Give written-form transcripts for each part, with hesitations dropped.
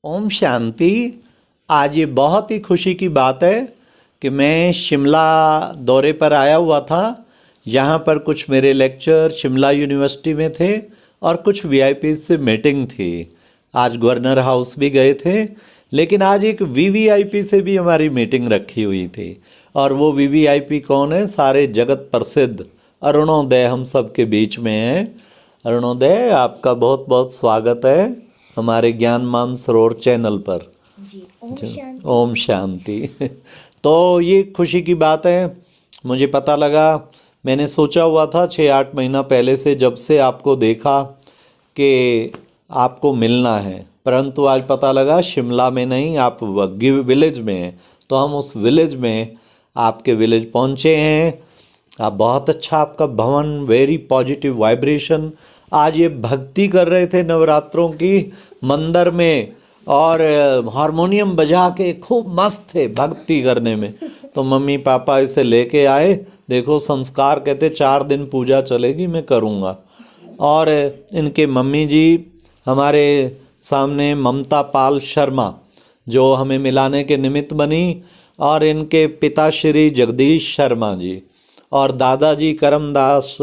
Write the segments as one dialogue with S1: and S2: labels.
S1: ओम शांति। आज ये बहुत ही खुशी की बात है कि मैं शिमला दौरे पर आया हुआ था। यहाँ पर कुछ मेरे लेक्चर शिमला यूनिवर्सिटी में थे और कुछ वीआईपी से मीटिंग थी। आज गवर्नर हाउस भी गए थे, लेकिन आज एक वीवीआईपी से भी हमारी मीटिंग रखी हुई थी। और वो वीवीआईपी कौन है? सारे जगत प्रसिद्ध अरुणोदय हम सब के बीच में है। अरुणोदय, आपका बहुत बहुत स्वागत है हमारे ज्ञान मान सरोवर चैनल पर।
S2: जी ओम शांति।
S1: ओम शांति। तो ये खुशी की बात है, मुझे पता लगा, मैंने सोचा हुआ था 6-8 महीना पहले से, जब से आपको देखा कि आपको मिलना है, परंतु आज पता लगा शिमला में नहीं, आप वग्गी विलेज में हैं। तो हम उस विलेज में, आपके विलेज पहुंचे हैं। आप बहुत अच्छा, आपका भवन, वेरी पॉजिटिव वाइब्रेशन। आज ये भक्ति कर रहे थे नवरात्रों की मंदिर में, और हारमोनियम बजा के खूब मस्त थे भक्ति करने में। तो मम्मी पापा इसे लेके आए। देखो संस्कार, कहते 4 दिन पूजा चलेगी, मैं करूँगा। और इनके मम्मी जी हमारे सामने ममता पाल शर्मा, जो हमें मिलाने के निमित्त बनी, और इनके पिता श्री जगदीश शर्मा जी, और दादाजी करमदास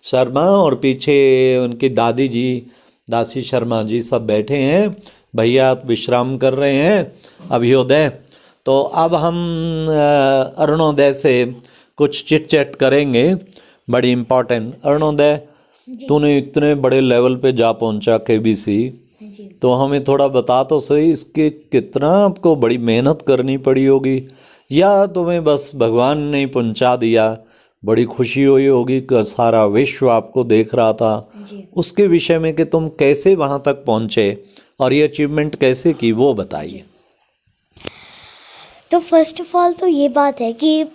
S1: शर्मा, और पीछे उनकी दादी जी दासी शर्मा जी, सब बैठे हैं। भैया विश्राम कर रहे हैं, अभ्योदय। तो अब हम अरुणोदय से कुछ चिट चैट करेंगे, बड़ी इम्पोर्टेंट। अरुणोदय, तूने इतने बड़े लेवल पे जा पहुंचा केबीसी,
S2: जी
S1: तो हमें थोड़ा बता तो सही, इसके कितना आपको बड़ी मेहनत करनी पड़ी होगी, या तुम्हें बस भगवान ने ही पहुंचा दिया? बड़ी खुशी हुई होगी कि सारा विश्व आपको देख रहा था।
S2: जी
S1: उसके विषय में कि तुम कैसे वहाँ तक पहुँचे और ये अचीवमेंट कैसे की, वो बताइए।
S2: तो फर्स्ट ऑफ ऑल तो ये बात है कि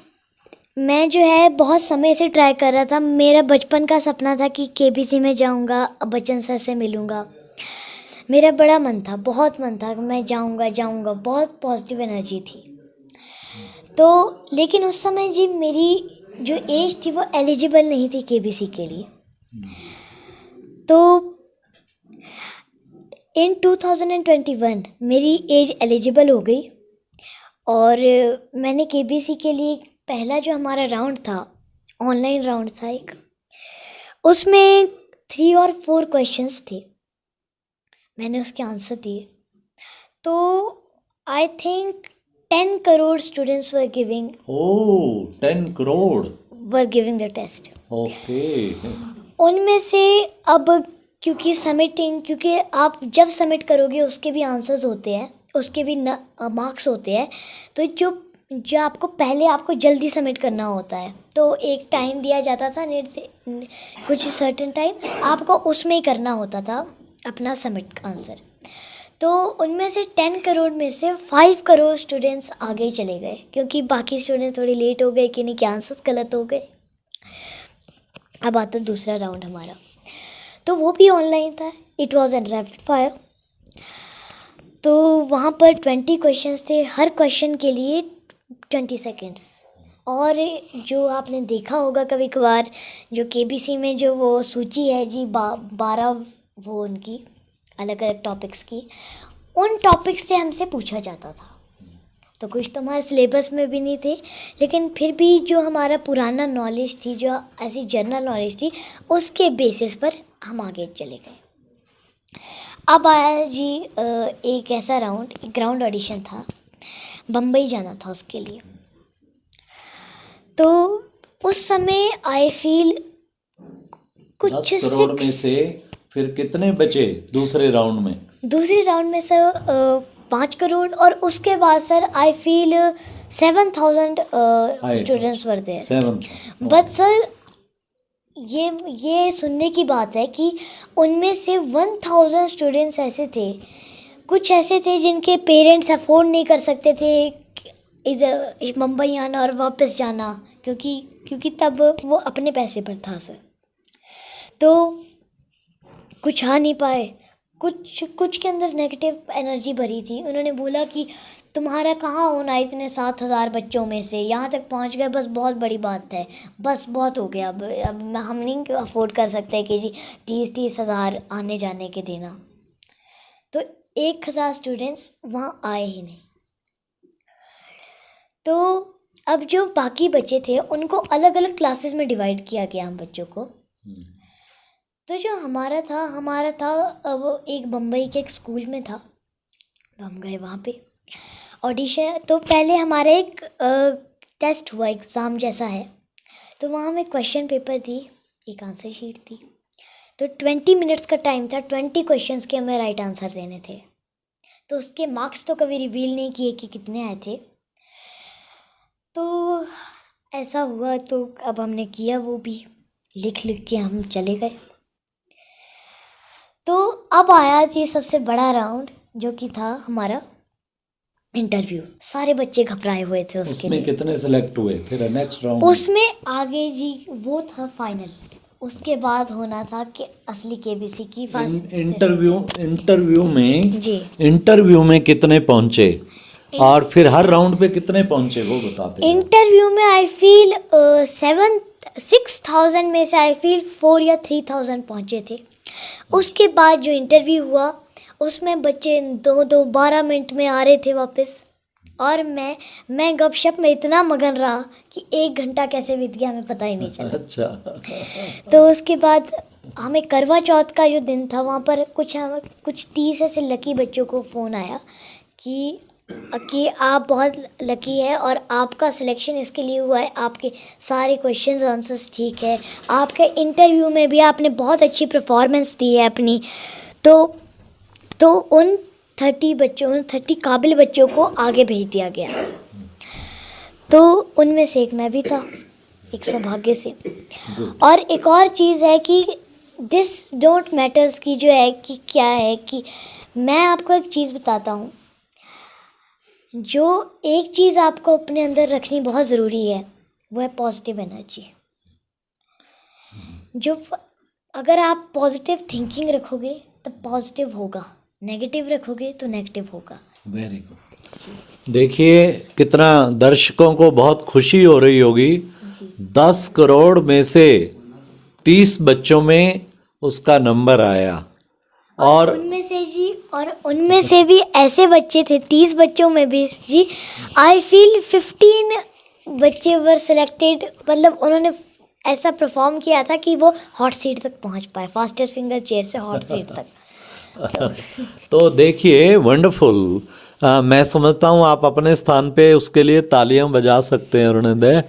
S2: मैं जो है बहुत समय से ट्राई कर रहा था। मेरा बचपन का सपना था कि केबीसी में जाऊंगा, बच्चन सर से मिलूंगा। मेरा बड़ा मन था, बहुत मन था कि मैं जाऊंगा जाऊंगा, बहुत पॉजिटिव एनर्जी थी। तो लेकिन उस समय जी मेरी जो एज थी वो एलिजिबल नहीं थी केबीसी के लिए। तो इन 2021 मेरी एज एलिजिबल हो गई, और मैंने केबीसी के लिए पहला जो हमारा राउंड था, ऑनलाइन राउंड था एक, उसमें 3 और 4 क्वेश्चंस थे। मैंने उसके आंसर दिए। तो I think 10 crore students were giving
S1: oh, 10 crore.
S2: The test.
S1: Okay.
S2: उनमें से अब क्योंकि आप जब सबमिट करोगे उसके भी आंसर्स होते हैं, उसके भी मार्क्स होते हैं। तो जो आपको पहले आपको जल्दी सबमिट करना होता है, तो एक टाइम दिया जाता था, कुछ सर्टेन टाइम आपको उसमें ही करना होता था अपना सबमिट आंसर। तो उनमें से 10 करोड़ में से 5 करोड़ स्टूडेंट्स आगे चले गए, क्योंकि बाकी स्टूडेंट्स थोड़ी लेट हो गए, कि आंसर्स गलत हो गए। अब आता दूसरा राउंड हमारा, तो वो भी ऑनलाइन था। It was an rapid fire. तो वहाँ पर 20 क्वेश्चंस थे, हर क्वेश्चन के लिए 20 सेकेंड्स। और जो आपने देखा होगा कभी कभार, जो केबीसी में जो वो सूची है जी, 12 वो उनकी अलग अलग टॉपिक्स की, उन टॉपिक्स से हमसे पूछा जाता था। तो कुछ तो हमारे सिलेबस में भी नहीं थे, लेकिन फिर भी जो हमारा पुराना नॉलेज थी, जो ऐसी जनरल नॉलेज थी, उसके बेसिस पर हम आगे चले गए। अब आया जी एक ऐसा राउंड, एक ग्राउंड ऑडिशन था, बम्बई जाना था उसके लिए। तो उस समय आई फील कुछ
S1: 10 करोड़ में से फिर कितने बचे दूसरे राउंड में?
S2: दूसरे राउंड में सर 5 करोड़, और उसके बाद sir I feel 7,000 students were there.
S1: 7।
S2: But sir ये सुनने की बात है कि उनमें से 1000 स्टूडेंट्स ऐसे थे, कुछ ऐसे थे जिनके पेरेंट्स अफोर्ड नहीं कर सकते थे मुंबई आना और वापस जाना, क्योंकि तब वो अपने पैसे पर था सर। तो कुछ आ नहीं पाए, कुछ के अंदर नेगेटिव एनर्जी भरी थी। उन्होंने बोला कि तुम्हारा कहाँ होना है इतने 7,000 बच्चों में से, यहाँ तक पहुँच गए, बस बहुत बड़ी बात है, बस बहुत हो गया, अब हम नहीं अफोर्ड कर सकते कि जी 30,000 आने जाने के देना। तो 1000 स्टूडेंट्स वहाँ आए ही नहीं। तो अब जो बाकी बच्चे थे उनको अलग अलग क्लासेस में डिवाइड किया गया हम बच्चों को। तो जो हमारा था वो एक बम्बई के एक स्कूल में था। तो हम गए वहाँ पे ऑडिशन। तो पहले हमारा एक टेस्ट हुआ, एग्ज़ाम जैसा है। तो वहाँ में क्वेश्चन पेपर थी, एक आंसर शीट थी। तो 20 मिनट्स का टाइम था, 20 क्वेश्चंस के हमें राइट आंसर देने थे। तो उसके मार्क्स तो कभी रिवील नहीं किए कि कितने आए थे। तो ऐसा हुआ, तो अब हमने किया, वो भी लिख के हम चले गए। तो अब आया ये सबसे बड़ा राउंड, जो कि था हमारा इंटरव्यू। सारे बच्चे घबराए हुए थे उसके
S1: उसमें
S2: लिए।
S1: कितने सेलेक्ट हुए फिर नेक्स्ट राउंड?
S2: उसमें आगे जी वो था फाइनल। उसके बाद होना था कि असली केबीसी की फर्स्ट
S1: इंटरव्यू में कितने पहुंचे और फिर हर राउंड पे कितने पहुंचे वो बताते हैं।
S2: इंटरव्यू में आई फील 6,000 में से आई फील 4 या 3,000 पहुंचे थे। उसके बाद जो इंटरव्यू हुआ उसमें बच्चे 12 मिनट में आ रहे थे वापस। और मैं गपशप में इतना मगन रहा कि 1 घंटा कैसे बीत गया हमें पता ही नहीं चला।
S1: अच्छा।
S2: तो उसके बाद हमें करवा चौथ का जो दिन था वहाँ पर कुछ 30 ऐसे लकी बच्चों को फ़ोन आया कि आप बहुत लकी है और आपका सिलेक्शन इसके लिए हुआ है, आपके सारे क्वेश्चंस आंसर्स ठीक है, आपके इंटरव्यू में भी आपने बहुत अच्छी परफॉर्मेंस दी है अपनी। तो उन 30 काबिल बच्चों को आगे भेज दिया गया। तो उनमें से एक मैं भी था, एक सौभाग्य से। और एक और चीज़ है कि दिस डोंट मैटर्स की जो है कि क्या है कि मैं आपको एक चीज़ बताता हूँ। जो एक चीज़ आपको अपने अंदर रखनी बहुत ज़रूरी है वो है पॉजिटिव एनर्जी। अगर आप पॉजिटिव थिंकिंग रखोगे तो पॉजिटिव होगा, नेगेटिव रखोगे तो नेगेटिव होगा।
S1: Very good. देखिए कितना दर्शकों को बहुत खुशी हो रही होगी। 10 करोड़ में से 30 बच्चों में उसका नंबर आया। और
S2: उनमें से भी ऐसे बच्चे थे 30 बच्चों में भी जी आई फील 15 बच्चे वर सिलेक्टेड। मतलब उन्होंने ऐसा परफॉर्म किया था कि वो हॉट सीट तक पहुंच पाए, फास्टेस्ट फिंगर चेयर से हॉट सीट तक।
S1: तो देखिए वंडरफुल। मैं समझता हूँ आप अपने स्थान पे उसके लिए तालियां बजा सकते हैं अरुणोदय।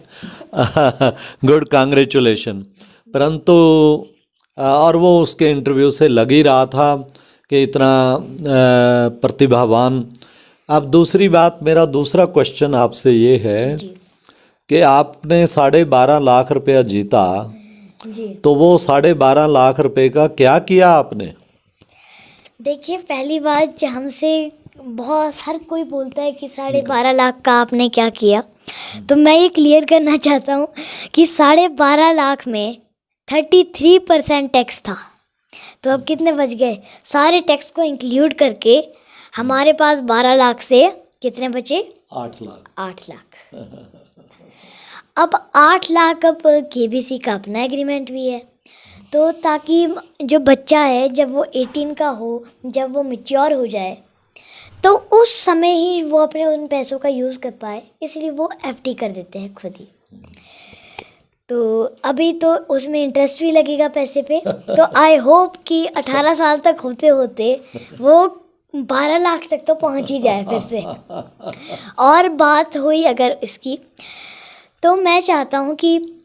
S1: Good, congratulation. परंतु और वो उसके इंटरव्यू से लग ही रहा था कि इतना प्रतिभावान। अब दूसरी बात, मेरा दूसरा क्वेश्चन आपसे ये है कि आपने 12.5 लाख रुपया जीता
S2: जी।
S1: तो वो 12.5 लाख रुपए का क्या किया आपने?
S2: देखिए पहली बात, हमसे बहुत हर कोई बोलता है कि 12.5 लाख का आपने क्या किया। तो मैं ये क्लियर करना चाहता हूँ कि 12.5 लाख में 33% टैक्स था। तो अब कितने बच गए? सारे टैक्स को इंक्लूड करके हमारे पास 12 लाख से कितने बचे?
S1: 8 लाख।
S2: 8 लाख। अब 8 लाख, अब केबीसी का अपना एग्रीमेंट भी है। तो ताकि जो बच्चा है जब वो 18 का हो, जब वो मैच्योर हो जाए तो उस समय ही वो अपने उन पैसों का यूज़ कर पाए, इसलिए वो एफडी कर देते हैं खुद ही। तो अभी तो उसमें इंटरेस्ट भी लगेगा पैसे पे। तो आई होप कि 18 साल तक होते होते वो 12 लाख तक तो पहुंच ही जाए फिर से। और बात हुई अगर इसकी, तो मैं चाहता हूं कि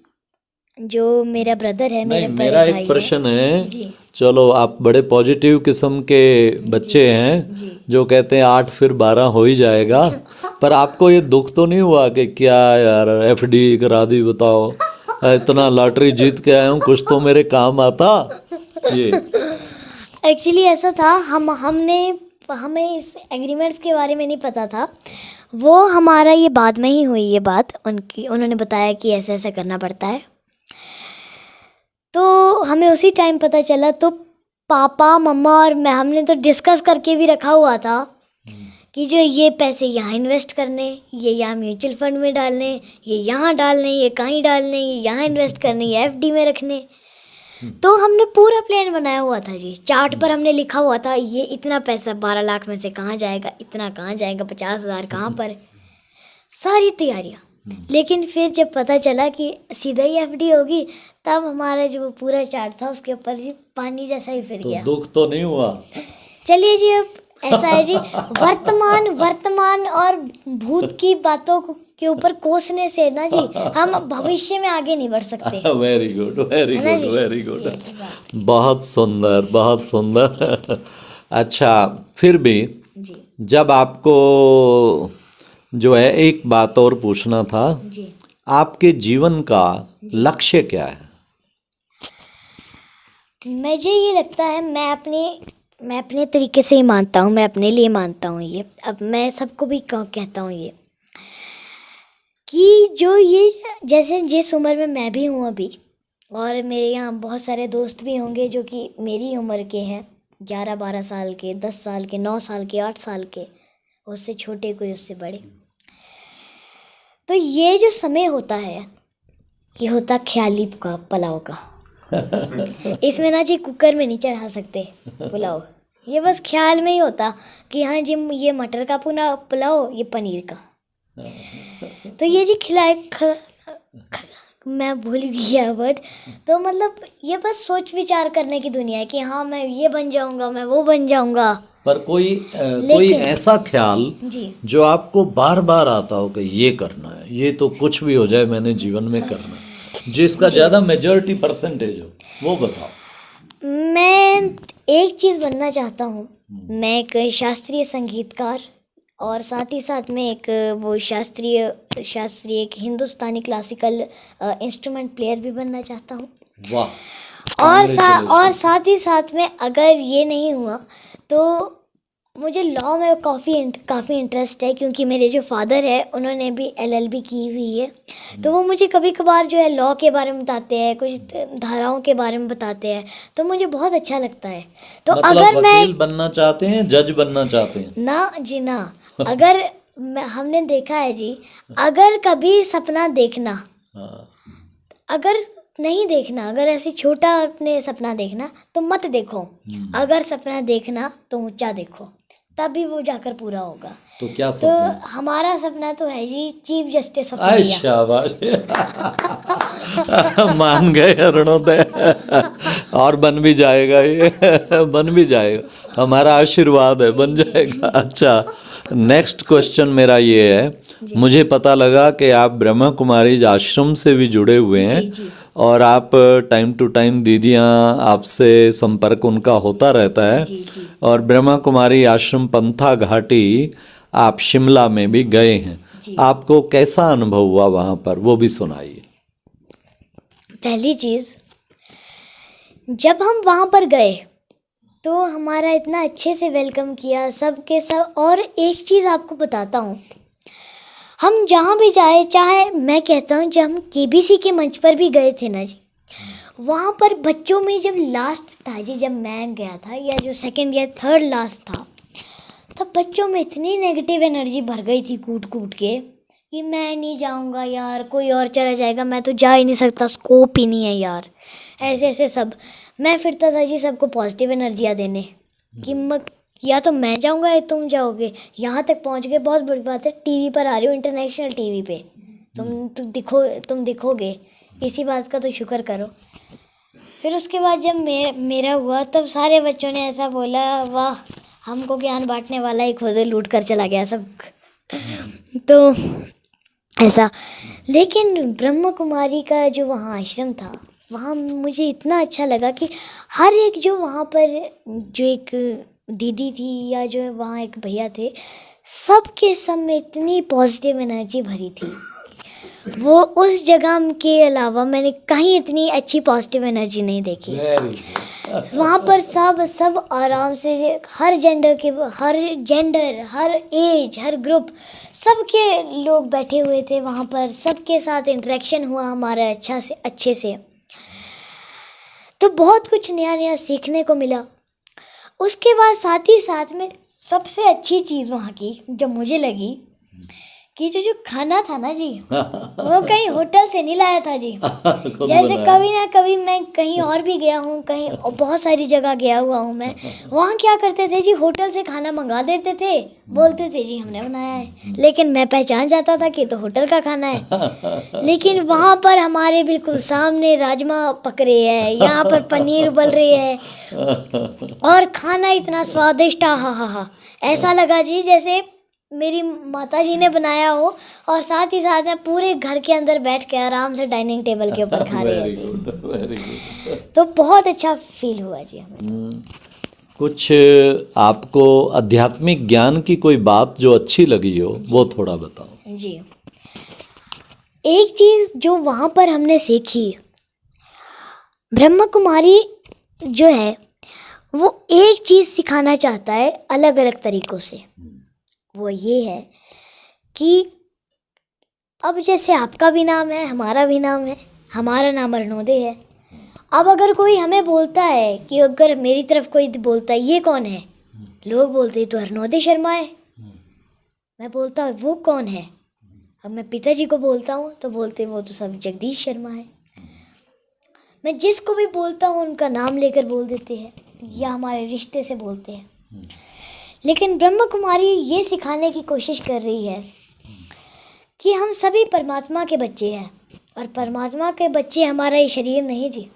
S2: जो मेरा ब्रदर है,
S1: मेरा एक प्रश्न है। चलो, आप बड़े पॉजिटिव किस्म के बच्चे हैं जो कहते हैं 8 फिर 12 हो ही जाएगा। पर आपको ये दुख तो नहीं हुआ कि क्या यार एफडी करा दी, बताओ इतना लॉटरी जीत के आया हूँ, कुछ तो मेरे काम आता ये?
S2: एक्चुअली ऐसा था, हमें इस एग्रीमेंट्स के बारे में नहीं पता था। वो हमारा ये बाद में ही हुई ये बात, उन्होंने बताया कि ऐसे ऐसे करना पड़ता है। तो हमें उसी टाइम पता चला। तो पापा, मम्मा और मैं, हमने तो डिस्कस करके भी रखा हुआ था कि जो ये पैसे यहाँ इन्वेस्ट करने, ये यहाँ म्यूचुअल फंड में डालने, ये यहाँ डालने, ये कहीं डालने, ये यहाँ इन्वेस्ट करने, ये एफडी में रखने। तो हमने पूरा प्लान बनाया हुआ था जी, चार्ट पर हमने लिखा हुआ था ये इतना पैसा 12 लाख में से कहाँ जाएगा, इतना कहाँ जाएगा, 50,000 कहाँ पर, सारी तैयारियाँ। लेकिन फिर जब पता चला कि सीधा ही एफडी होगी, तब हमारा जो पूरा चार्ट था उसके ऊपर जी पानी जैसा ही फिर
S1: तो
S2: गया।
S1: दुख तो नहीं हुआ?
S2: चलिए जी, अब ऐसा है जी, वर्तमान और भूत की बातों के ऊपर कोसने से ना जी हम भविष्य में आगे नहीं बढ़ सकते।
S1: वेरी गुड, वेरी
S2: है ना
S1: गुड,
S2: जी?
S1: Very good.
S2: ये बात।
S1: बहुत सुंदर, बहुत सुंदर। अच्छा, फिर भी
S2: जी
S1: जब आपको जो है एक बात और पूछना था,
S2: जी
S1: आपके जीवन का लक्ष्य क्या है?
S2: मुझे ये लगता है, मैं अपने तरीके से ही मानता हूँ, मैं अपने लिए मानता हूँ ये। अब मैं सबको भी कहता हूँ ये कि जो ये जैसे जिस उम्र में मैं भी हूँ अभी, और मेरे यहाँ बहुत सारे दोस्त भी होंगे जो कि मेरी उम्र के हैं, 11-12 साल के, 10 साल के, 9 साल के, 8 साल के, उससे छोटे कोई उससे बड़े। तो ये जो समय होता है, ये होता ख्याली का पुलाव का। इसमें ना जी कुकर में नहीं चढ़ा सकते पुलाव, ये बस ख्याल में ही होता कि हाँ जी ये मटर का पुलाव, ये पनीर का। तो ये जी मैं भूल गया वर्ड। तो मतलब ये बस सोच विचार करने की दुनिया है कि हाँ मैं ये बन जाऊंगा, मैं वो बन जाऊंगा।
S1: पर कोई ऐसा ख्याल
S2: जी
S1: जो आपको बार बार आता हो कि ये करना है, ये तो कुछ भी हो जाए मैंने जीवन में करना है, जिसका ज़्यादा मेजॉरिटी परसेंटेज हो, वो बताओ।
S2: मैं एक चीज़ बनना चाहता हूँ, मैं एक शास्त्रीय संगीतकार, और साथ ही साथ में एक वो शास्त्रीय एक हिंदुस्तानी क्लासिकल इंस्ट्रूमेंट प्लेयर भी बनना चाहता हूँ।
S1: वाह।
S2: और साथ ही साथ में अगर ये नहीं हुआ तो मुझे लॉ में काफ़ी इंटरेस्ट है, क्योंकि मेरे जो फादर है उन्होंने भी LLB की हुई है। तो वो मुझे कभी कभार जो है लॉ के बारे में बताते हैं, कुछ धाराओं के बारे में बताते हैं, तो मुझे बहुत अच्छा लगता है। तो
S1: मतलब
S2: अगर
S1: वकील बनना चाहते हैं, जज बनना चाहते हैं?
S2: ना जी ना, अगर हमने देखा है जी, अगर कभी सपना देखना,
S1: हाँ।
S2: अगर नहीं देखना, अगर ऐसे छोटा अपने सपना देखना तो मत देखो, अगर सपना देखना तो ऊंचा देखो, तभी वो जाकर पूरा होगा।
S1: तो क्या
S2: तो
S1: सपना?
S2: हमारा सपना तो है जी चीफ जस्टिस ऑफ
S1: आय
S2: इंडिया।
S1: शाबाश। मान गए अरुणोदय। और बन भी जाएगा, ये बन भी जाएगा, हमारा आशीर्वाद है, बन जाएगा। अच्छा, नेक्स्ट क्वेश्चन मेरा ये है, मुझे पता लगा कि आप ब्रह्मा कुमारी आश्रम से भी जुड़े हुए हैं,
S2: जी।
S1: और आप टाइम टू टाइम दीदियाँ आपसे संपर्क उनका होता रहता है,
S2: जी जी
S1: और ब्रह्मा कुमारी आश्रम पंथा घाटी आप शिमला में भी गए हैं,
S2: जी।
S1: आपको कैसा अनुभव हुआ वहाँ पर, वो भी सुनाइए।
S2: पहली चीज़, जब हम वहाँ पर गए तो हमारा इतना अच्छे से वेलकम किया सब के सब। और एक चीज़ आपको बताता हूँ, हम जहाँ भी जाए, चाहे मैं कहता हूँ जब हम KBC के मंच पर भी गए थे ना जी, वहाँ पर बच्चों में जब लास्ट था जी, जब मैं गया था, या जो सेकंड या थर्ड लास्ट था, तब बच्चों में इतनी नेगेटिव एनर्जी भर गई थी कूट कूट के कि मैं नहीं जाऊँगा यार, कोई और चला जाएगा, मैं तो जा ही नहीं सकता, स्कोप ही नहीं है यार, ऐसे ऐसे सब। मैं फिरता था जी सबको पॉजिटिव एनर्जियाँ देने कि या तो मैं जाऊँगा या तुम जाओगे। यहाँ तक पहुँच गए, बहुत बड़ी बात है, TV पर आ रही हो, इंटरनेशनल TV पे तुम दिखोगे, इसी बात का तो शुक्र करो। फिर उसके बाद जब मेरा हुआ, तब सारे बच्चों ने ऐसा बोला, वाह हमको ज्ञान बांटने वाला ही खुद लूट कर चला गया सब। तो ऐसा। लेकिन ब्रह्म कुमारी का जो वहाँ आश्रम था, वहाँ मुझे इतना अच्छा लगा कि हर एक जो वहाँ पर जो एक दीदी थी या जो वहाँ एक भैया थे, सबके सब में इतनी पॉजिटिव एनर्जी भरी थी। वो उस जगह के अलावा मैंने कहीं इतनी अच्छी पॉजिटिव एनर्जी नहीं देखी। वहाँ पर सब आराम से, हर जेंडर, हर एज, हर ग्रुप, सबके लोग बैठे हुए थे वहाँ पर, सबके साथ इंटरेक्शन हुआ हमारा अच्छे से। तो बहुत कुछ नया नया सीखने को मिला। उसके बाद साथ ही साथ में सबसे अच्छी चीज़ वहाँ की जो मुझे लगी कि जो खाना था ना जी, वो कहीं होटल से नहीं लाया था जी।
S1: खुद
S2: जैसे
S1: बनाया।
S2: कभी ना कभी मैं कहीं और भी गया हूँ, कहीं और बहुत सारी जगह गया हुआ हूँ मैं, वहाँ क्या करते थे जी, होटल से खाना मंगा देते थे, बोलते थे जी हमने बनाया है, लेकिन मैं पहचान जाता था कि तो होटल का खाना है। लेकिन वहाँ पर हमारे बिल्कुल सामने राजमा पक रहे हैं, यहाँ पर पनीर उबल रही है, और खाना इतना स्वादिष्ट, हा, ऐसा लगा जी जैसे मेरी माता जी ने बनाया हो, और साथ ही साथ में पूरे घर के अंदर बैठ के आराम से डाइनिंग टेबल के ऊपर खा रही है
S1: वेरी
S2: जी।
S1: Good, very good.
S2: तो बहुत अच्छा फील हुआ जी हमें।
S1: कुछ आपको आध्यात्मिक ज्ञान की कोई बात जो अच्छी लगी हो वो थोड़ा बताओ।
S2: जी, एक चीज़ जो वहाँ पर हमने सीखी, ब्रह्मा कुमारी जो है वो एक चीज़ सिखाना चाहता है अलग अलग तरीक़ों से। वो ये है कि अब जैसे आपका भी नाम है, हमारा भी नाम है, हमारा नाम अरुणोदय है। अब अगर कोई हमें बोलता है कि अगर मेरी तरफ कोई बोलता है ये कौन है, लोग बोलते हैं तो अरुणोदय शर्मा है। मैं बोलता हूँ वो कौन है, अब मैं पिताजी को बोलता हूँ तो बोलते वो तो सब जगदीश शर्मा है। मैं जिसको भी बोलता हूँ उनका नाम लेकर बोल देते हैं, या हमारे रिश्ते से बोलते हैं। लेकिन ब्रह्मा कुमारी ये सिखाने की कोशिश कर रही है कि हम सभी परमात्मा के बच्चे हैं, और परमात्मा के बच्चे हमारा ये शरीर नहीं जी,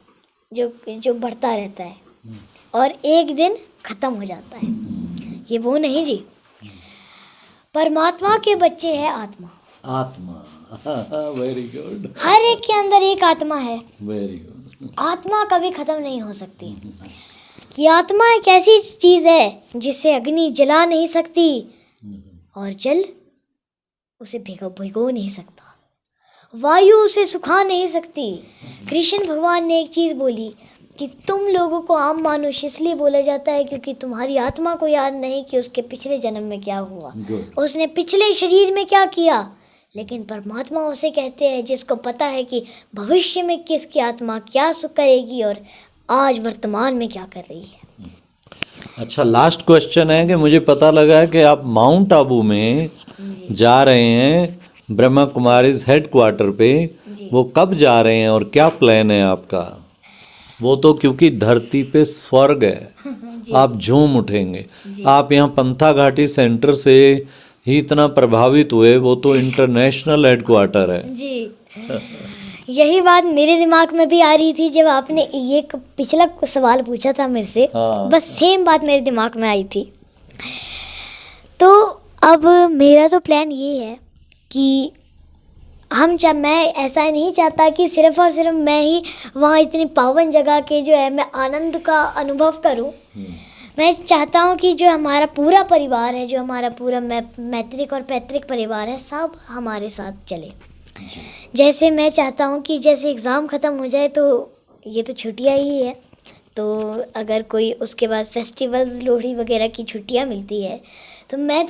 S2: जो बढ़ता रहता है और एक दिन ख़त्म हो जाता है, ये वो नहीं जी। परमात्मा के बच्चे हैं आत्मा।
S1: आत्मा, वेरी गुड,
S2: हर एक के अंदर एक आत्मा है।
S1: Very good.
S2: आत्मा कभी ख़त्म नहीं हो सकती, कि आत्मा एक ऐसी चीज़ है जिसे अग्नि जला नहीं सकती और जल उसे भिगो नहीं सकता, वायु उसे सुखा नहीं सकती। कृष्ण भगवान ने एक चीज़ बोली कि तुम लोगों को आम मानुष इसलिए बोला जाता है क्योंकि तुम्हारी आत्मा को याद नहीं कि उसके पिछले जन्म में क्या हुआ, उसने पिछले शरीर में क्या किया। लेकिन परमात्मा उसे कहते हैं जिसको पता है कि भविष्य में किसकी आत्मा क्या सुख करेगी और आज वर्तमान में क्या कर रही है।
S1: अच्छा, लास्ट क्वेश्चन है कि मुझे पता लगा है कि आप माउंट आबू में जा रहे हैं, ब्रह्मा कुमारीज हेडक्वार्टर पे। वो कब जा रहे हैं और क्या प्लान है आपका? वो तो क्योंकि धरती पे स्वर्ग है, आप झूम उठेंगे। आप यहाँ पंथा घाटी सेंटर से ही इतना प्रभावित हुए, वो तो इंटरनेशनल हेडक्वार्टर है
S2: जी। यही बात मेरे दिमाग में भी आ रही थी जब आपने ये पिछला सवाल पूछा था मेरे से।
S1: हाँ।
S2: बस सेम बात मेरे दिमाग में आई थी। तो अब मेरा तो प्लान ये है कि मैं ऐसा नहीं चाहता कि सिर्फ और सिर्फ मैं ही वहाँ इतनी पावन जगह के जो है मैं आनंद का अनुभव करूँ। मैं चाहता हूँ कि जो हमारा पूरा परिवार है, जो हमारा पूरा मैत्रिक और पैतृक परिवार है, सब हमारे साथ चले। जैसे मैं चाहता हूँ कि जैसे एग्ज़ाम ख़त्म हो जाए तो ये तो छुट्टियाँ ही है, तो अगर कोई उसके बाद फेस्टिवल्स, लोहड़ी वगैरह की छुट्टियाँ मिलती है तो मैं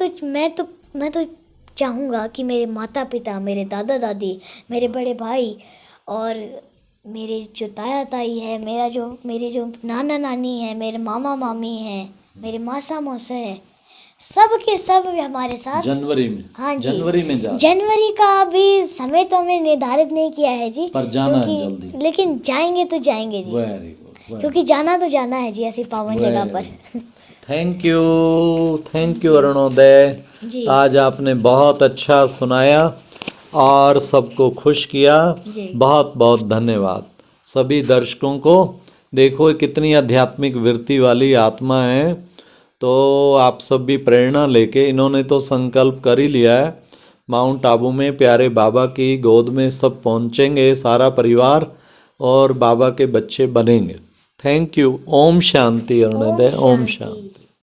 S2: तो चाहूँगा कि मेरे माता पिता, मेरे दादा दादी, मेरे बड़े भाई और मेरे जो ताया ताई है, मेरे जो नाना नानी है, मेरे मामा मामी हैं, मेरे मासा मौसा है, सब के सब हमारे साथ
S1: जनवरी में।
S2: हाँ जी,
S1: जनवरी में जा,
S2: जनवरी का अभी समय तो हमने निर्धारित नहीं किया है जी,
S1: पर जाना है जल्दी।
S2: लेकिन जाएंगे तो जाएंगे जी,
S1: वेरी गुड,
S2: क्योंकि जाना तो जाना है जी ऐसी पावन जगह पर।
S1: Thank you Arunoday.
S2: जी।
S1: आज आपने बहुत अच्छा सुनाया और सबको खुश किया।
S2: जी।
S1: बहुत बहुत धन्यवाद। सभी दर्शकों को देखो कितनी आध्यात्मिक वृत्ति वाली आत्मा है, तो आप सब भी प्रेरणा लेके, इन्होंने तो संकल्प कर ही लिया है, माउंट आबू में प्यारे बाबा की गोद में सब पहुंचेंगे, सारा परिवार, और बाबा के बच्चे बनेंगे। Thank you. ओम शांति अरुणोदय। ओम शांति।